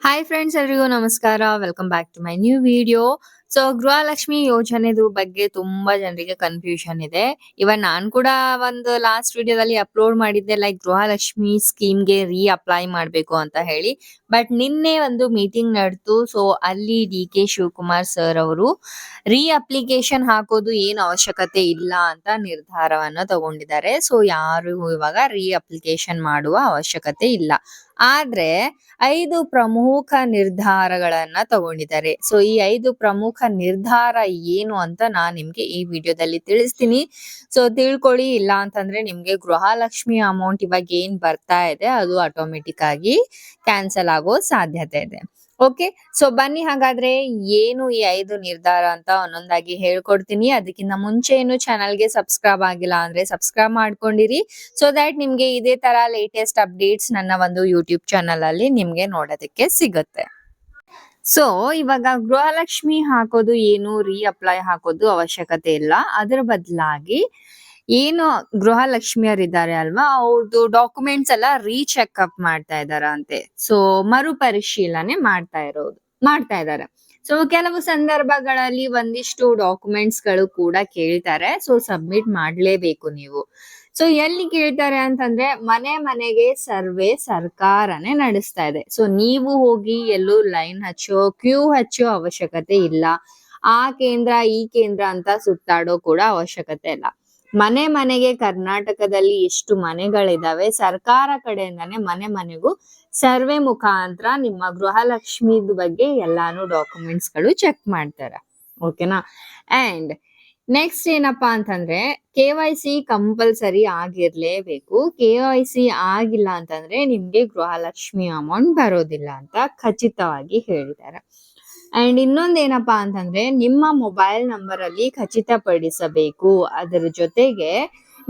Hi friends, ಎಲ್ರಿಗೂ ನಮಸ್ಕಾರ. Welcome back to my new video. So Gruhalakshmi ಯೋಜನೆದು ಬಗ್ಗೆ ತುಂಬಾ ಜನರಿಗೆ ಕನ್ಫ್ಯೂಷನ್ ಇದೆ. ಇವನ್ ನಾನ್ ಕೂಡ ಒಂದು ಲಾಸ್ಟ್ ವಿಡಿಯೋದಲ್ಲಿ ಅಪ್ಲೋಡ್ ಮಾಡಿದ್ದೆ, ಲೈಕ್ ಗೃಹಲಕ್ಷ್ಮಿ ಸ್ಕೀಮ್ಗೆ ಅಪ್ಲೈ ಮಾಡ್ಬೇಕು ಅಂತ ಹೇಳಿ. ಬಟ್ ನಿನ್ನೆ ಒಂದು ಮೀಟಿಂಗ್ ನಡೆತು. ಸೊ ಅಲ್ಲಿ ಡಿ.ಕೆ. ಶಿವಕುಮಾರ್ ಸರ್ ಅವರು ಅಪ್ಲಿಕೇಶನ್ ಹಾಕೋದು ಏನು ಅವಶ್ಯಕತೆ ಇಲ್ಲ ಅಂತ ನಿರ್ಧಾರವನ್ನ ತಗೊಂಡಿದ್ದಾರೆ. ಸೊ ಯಾರು ಇವಾಗ ಅಪ್ಲಿಕೇಶನ್ ಮಾಡುವ ಅವಶ್ಯಕತೆ ಇಲ್ಲ. ಆದ್ರೆ 5 ಪ್ರಮುಖ ನಿರ್ಧಾರಗಳನ್ನ ತಗೊಂಡಿದ್ದಾರೆ. ಸೊ ಈ 5 ಪ್ರಮುಖ ನಿರ್ಧಾರ ಏನು ಅಂತ ನಾನ್ ನಿಮ್ಗೆ ಈ ವಿಡಿಯೋದಲ್ಲಿ ತಿಳಿಸ್ತೀನಿ. ಸೊ ತಿಳ್ಕೊಳ್ಳಿ. ಇಲ್ಲ ಅಂತಂದ್ರೆ ನಿಮ್ಗೆ ಗೃಹಲಕ್ಷ್ಮಿ ಅಮೌಂಟ್ ಇವಾಗ ಏನ್ ಬರ್ತಾ ಇದೆ ಅದು ಆಟೋಮೆಟಿಕ್ ಆಗಿ ಕ್ಯಾನ್ಸಲ್ ಆಗೋ ಸಾಧ್ಯತೆ ಇದೆ. ಓಕೆ, ಸೊ ಬನ್ನಿ ಹಾಗಾದ್ರೆ ಏನು ಈ 5 ನಿರ್ಧಾರ ಅಂತ ಒಂದೊಂದಾಗಿ ಹೇಳ್ಕೊಡ್ತೀನಿ. ಅದಕ್ಕಿಂತ ಮುಂಚೆ ಏನು ಚಾನಲ್ಗೆ ಸಬ್ಸ್ಕ್ರೈಬ್ ಆಗಿಲ್ಲ ಅಂದ್ರೆ ಸಬ್ಸ್ಕ್ರೈಬ್ ಮಾಡ್ಕೊಂಡಿರಿ, ಸೊ ದಟ್ ನಿಮ್ಗೆ ಇದೇ ತರ ಲೇಟೆಸ್ಟ್ ಅಪ್ಡೇಟ್ಸ್ ನನ್ನ ಒಂದು ಯೂಟ್ಯೂಬ್ ಚಾನಲ್ ಅಲ್ಲಿ ನಿಮ್ಗೆ ನೋಡೋದಕ್ಕೆ ಸಿಗುತ್ತೆ. ಸೊ ಇವಾಗ ಗೃಹಲಕ್ಷ್ಮಿ ಹಾಕೋದು ಏನು ಅಪ್ಲೈ ಹಾಕೋದು ಅವಶ್ಯಕತೆ ಇಲ್ಲ. ಅದರ ಬದಲಾಗಿ ಏನು ಗೃಹಲಕ್ಷ್ಮಿಯರಿದ್ದಾರೆ ಅಲ್ವಾ, ಅವ್ರದ್ದು ಡಾಕ್ಯುಮೆಂಟ್ಸ್ ಎಲ್ಲ ಚೆಕ್ಅಪ್ ಮಾಡ್ತಾ ಇದಾರಂತೆ. ಸೊ ಮರುಪರಿಶೀಲನೆ ಮಾಡ್ತಾ ಇದ್ದಾರೆ. ಸೊ ಕೆಲವು ಸಂದರ್ಭಗಳಲ್ಲಿ ಒಂದಿಷ್ಟು ಡಾಕ್ಯುಮೆಂಟ್ಸ್ ಗಳು ಕೂಡ ಕೇಳ್ತಾರೆ. ಸೊ ಸಬ್ಮಿಟ್ ಮಾಡ್ಲೇಬೇಕು ನೀವು. ಸೊ ಎಲ್ಲಿ ಕೇಳ್ತಾರೆ ಅಂತಂದ್ರೆ ಮನೆಗೆ ಸರ್ವೆ ಸರ್ಕಾರನೇ ನಡೆಸ್ತಾ ಇದೆ. ಸೊ ನೀವು ಹೋಗಿ ಎಲ್ಲೂ ಲೈನ್ ಕ್ಯೂ ಹಚ್ಚೋ ಅವಶ್ಯಕತೆ ಇಲ್ಲ. ಆ ಕೇಂದ್ರ ಈ ಕೇಂದ್ರ ಅಂತ ಸುತ್ತಾಡೋ ಕೂಡ ಅವಶ್ಯಕತೆ ಇಲ್ಲ. ಮನೆಗೆ ಕರ್ನಾಟಕದಲ್ಲಿ ಎಷ್ಟು ಮನೆಗಳಿದಾವೆ, ಸರ್ಕಾರ ಕಡೆಯಿಂದಾನೆ ಮನೆಗೂ ಸರ್ವೆ ಮುಖಾಂತರ ನಿಮ್ಮ ಗೃಹಲಕ್ಷ್ಮಿ ಬಗ್ಗೆ ಎಲ್ಲಾನು ಡಾಕ್ಯುಮೆಂಟ್ಸ್ ಗಳು ಚೆಕ್ ಮಾಡ್ತಾರೆ. ಓಕೆನಾ? ಅಂಡ್ ನೆಕ್ಸ್ಟ್ ಏನಪ್ಪಾ ಅಂತಂದ್ರೆ KYC ಕಂಪಲ್ಸರಿ ಆಗಿರ್ಲೇಬೇಕು. KYC ಆಗಿಲ್ಲ ಅಂತಂದ್ರೆ ನಿಮ್ಗೆ ಗೃಹಲಕ್ಷ್ಮಿ ಅಮೌಂಟ್ ಬರೋದಿಲ್ಲ ಅಂತ ಖಚಿತವಾಗಿ ಹೇಳಿದ್ದಾರೆ. ಅಂಡ್ ಇನ್ನೊಂದೇನಪ್ಪಾ ಅಂತಂದ್ರೆ ನಿಮ್ಮ ಮೊಬೈಲ್ ನಂಬರ್ ಅಲ್ಲಿ ಖಚಿತಪಡಿಸಬೇಕು. ಅದರ ಜೊತೆಗೆ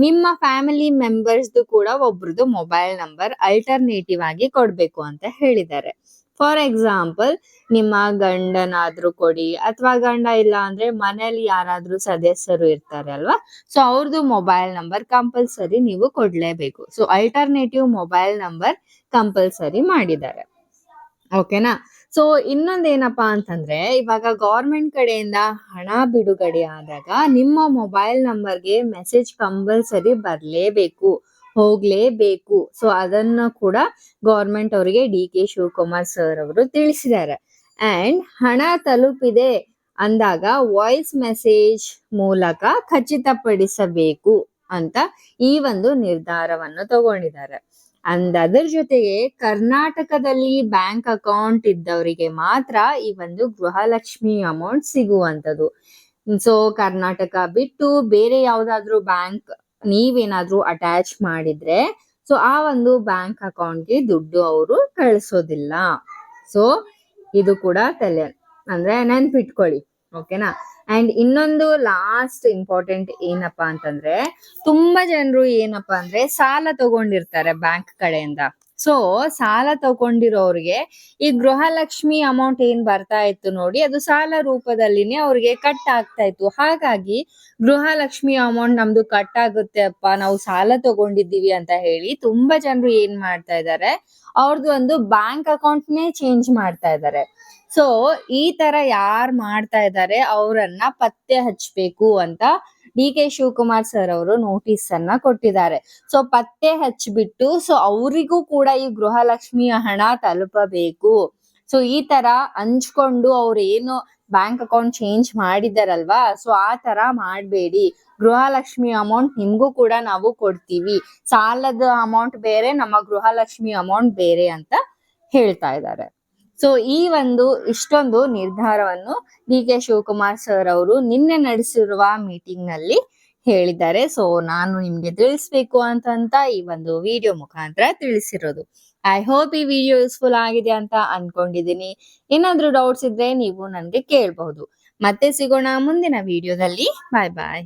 ನಿಮ್ಮ ಫ್ಯಾಮಿಲಿ ಮೆಂಬರ್ಸ್ ಕೂಡ ಒಬ್ರದ್ದು ಮೊಬೈಲ್ ನಂಬರ್ ಅಲ್ಟರ್ನೇಟಿವ್ ಆಗಿ ಕೊಡ್ಬೇಕು ಅಂತ ಹೇಳಿದ್ದಾರೆ. ಫಾರ್ ಎಕ್ಸಾಂಪಲ್ ನಿಮ್ಮ ಗಂಡನಾದ್ರೂ ಕೊಡಿ, ಅಥವಾ ಗಂಡ ಇಲ್ಲ ಅಂದ್ರೆ ಮನೇಲಿ ಯಾರಾದ್ರೂ ಸದಸ್ಯರು ಇರ್ತಾರೆ ಅಲ್ವಾ, ಸೊ ಅವ್ರದ್ದು ಮೊಬೈಲ್ ನಂಬರ್ ಕಂಪಲ್ಸರಿ ನೀವು ಕೊಡ್ಲೇಬೇಕು. So alternative mobile number compulsory ಮಾಡಿದ್ದಾರೆ. ಓಕೆನಾ? ಸೊ ಇನ್ನೊಂದೇನಪ್ಪಾ ಅಂತಂದ್ರೆ ಇವಾಗ ಗೌರ್ಮೆಂಟ್ ಕಡೆಯಿಂದ ಹಣ ಬಿಡುಗಡೆ ಆದಾಗ ನಿಮ್ಮ ಮೊಬೈಲ್ ನಂಬರ್ಗೆ ಮೆಸೇಜ್ ಕಂಪಲ್ಸರಿ ಹೋಗ್ಲೇಬೇಕು. ಸೊ ಅದನ್ನ ಕೂಡ ಗೌರ್ಮೆಂಟ್ ಅವರಿಗೆ ಡಿ.ಕೆ. ಶಿವಕುಮಾರ್ ಸರ್ ಅವರು ತಿಳಿಸಿದ್ದಾರೆ. ಅಂಡ್ ಹಣ ತಲುಪಿದೆ ಅಂದಾಗ ವಾಯ್ಸ್ ಮೆಸೇಜ್ ಮೂಲಕ ಖಚಿತಪಡಿಸಬೇಕು ಅಂತ ಈ ಒಂದು ನಿರ್ಧಾರವನ್ನು ತಗೊಂಡಿದ್ದಾರೆ. ಅದರ ಜೊತೆಗೆ ಕರ್ನಾಟಕದಲ್ಲಿ ಬ್ಯಾಂಕ್ ಅಕೌಂಟ್ ಇದ್ದವರಿಗೆ ಮಾತ್ರ ಈ ಒಂದು ಗೃಹಲಕ್ಷ್ಮಿ ಅಮೌಂಟ್ ಸಿಗುವಂತದ್ದು. ಸೊ ಕರ್ನಾಟಕ ಬಿಟ್ಟು ಬೇರೆ ಯಾವ್ದಾದ್ರು ಬ್ಯಾಂಕ್ ನೀವೇನಾದ್ರೂ ಅಟ್ಯಾಚ್ ಮಾಡಿದ್ರೆ ಸೊ ಆ ಒಂದು ಬ್ಯಾಂಕ್ ಅಕೌಂಟ್ಗೆ ದುಡ್ಡು ಅವರು ಕಳಿಸೋದಿಲ್ಲ. ಸೊ ಇದು ಕೂಡ ನೆನ್ಪಿಟ್ಕೊಳ್ಳಿ. ಓಕೆನಾ? ಅಂಡ್ ಇನ್ನೊಂದು ಲಾಸ್ಟ್ ಇಂಪಾರ್ಟೆಂಟ್ ಏನಪ್ಪಾ ಅಂತಂದ್ರೆ ತುಂಬಾ ಜನರು ಏನಪ್ಪಾ ಅಂದ್ರೆ ಸಾಲ ತಗೊಂಡಿರ್ತಾರೆ ಬ್ಯಾಂಕ್ ಕಡೆಯಿಂದ. ಸೊ ಸಾಲ ತಗೊಂಡಿರೋರಿಗೆ ಈ ಗೃಹಲಕ್ಷ್ಮಿ ಅಮೌಂಟ್ ಏನ್ ಬರ್ತಾ ಇತ್ತು ನೋಡಿ, ಅದು ಸಾಲ ರೂಪದಲ್ಲಿನೇ ಅವ್ರಿಗೆ ಕಟ್ ಆಗ್ತಾ ಇತ್ತು. ಹಾಗಾಗಿ ಗೃಹಲಕ್ಷ್ಮಿ ಅಮೌಂಟ್ ನಮ್ದು ಕಟ್ ಆಗುತ್ತೆ ಅಪ್ಪ, ನಾವು ಸಾಲ ತಗೊಂಡಿದ್ದೀವಿ ಅಂತ ಹೇಳಿ ತುಂಬಾ ಜನರು ಏನ್ ಮಾಡ್ತಾ ಇದ್ದಾರೆ, ಅವ್ರದ್ದು ಒಂದು ಬ್ಯಾಂಕ್ ಅಕೌಂಟ್ನೇ ಚೇಂಜ್ ಮಾಡ್ತಾ ಇದ್ದಾರೆ. ಸೊ ಈ ತರ ಯಾರು ಮಾಡ್ತಾ ಇದ್ದಾರೆ ಅವರನ್ನ ಪತ್ತೆ ಹಚ್ಚಬೇಕು ಅಂತ ಡಿ.ಕೆ. ಶಿವಕುಮಾರ್ ಸರ್ ಅವರು ನೋಟಿಸ್ ಅನ್ನ ಕೊಟ್ಟಿದ್ದಾರೆ. ಸೊ ಪತ್ತೆ ಹಚ್ಚಿಬಿಟ್ಟು ಸೊ ಅವರಿಗೂ ಕೂಡ ಈ ಗೃಹಲಕ್ಷ್ಮಿಯ ಹಣ ತಲುಪಬೇಕು. ಸೊ ಈ ತರ ಹಂಚ್ಕೊಂಡು ಅವ್ರು ಏನು ಬ್ಯಾಂಕ್ ಅಕೌಂಟ್ ಚೇಂಜ್ ಮಾಡಿದಾರಲ್ವಾ, ಸೊ ಆ ತರ ಮಾಡ್ಬೇಡಿ. ಗೃಹಲಕ್ಷ್ಮಿ ಅಮೌಂಟ್ ನಿಮ್ಗೂ ಕೂಡ ನಾವು ಕೊಡ್ತೀವಿ. ಸಾಲದ ಅಮೌಂಟ್ ಬೇರೆ, ನಮ್ಮ ಗೃಹಲಕ್ಷ್ಮಿ ಅಮೌಂಟ್ ಬೇರೆ ಅಂತ ಹೇಳ್ತಾ ಇದ್ದಾರೆ. ಸೊ ಈ ಇಷ್ಟೊಂದು ನಿರ್ಧಾರವನ್ನು ಡಿ.ಕೆ. ಶಿವಕುಮಾರ್ ಸರ್ ಅವರು ನಿನ್ನೆ ನಡೆಸಿರುವ ಮೀಟಿಂಗ್ ನಲ್ಲಿ ಹೇಳಿದ್ದಾರೆ. ಸೊ ನಾನು ನಿಮ್ಗೆ ತಿಳಿಸ್ಬೇಕು ಅಂತ ಈ ಒಂದು ವಿಡಿಯೋ ಮುಖಾಂತರ ತಿಳಿಸಿರೋದು. ಐ ಹೋಪ್ ಈ ವಿಡಿಯೋ ಯೂಸ್ಫುಲ್ ಆಗಿದೆ ಅಂತ ಅನ್ಕೊಂಡಿದೀನಿ. ಏನಾದ್ರೂ ಡೌಟ್ಸ್ ಇದ್ರೆ ನೀವು ನನ್ಗೆ ಕೇಳಬಹುದು. ಮತ್ತೆ ಸಿಗೋಣ ಮುಂದಿನ ವಿಡಿಯೋದಲ್ಲಿ. ಬಾಯ್ ಬಾಯ್.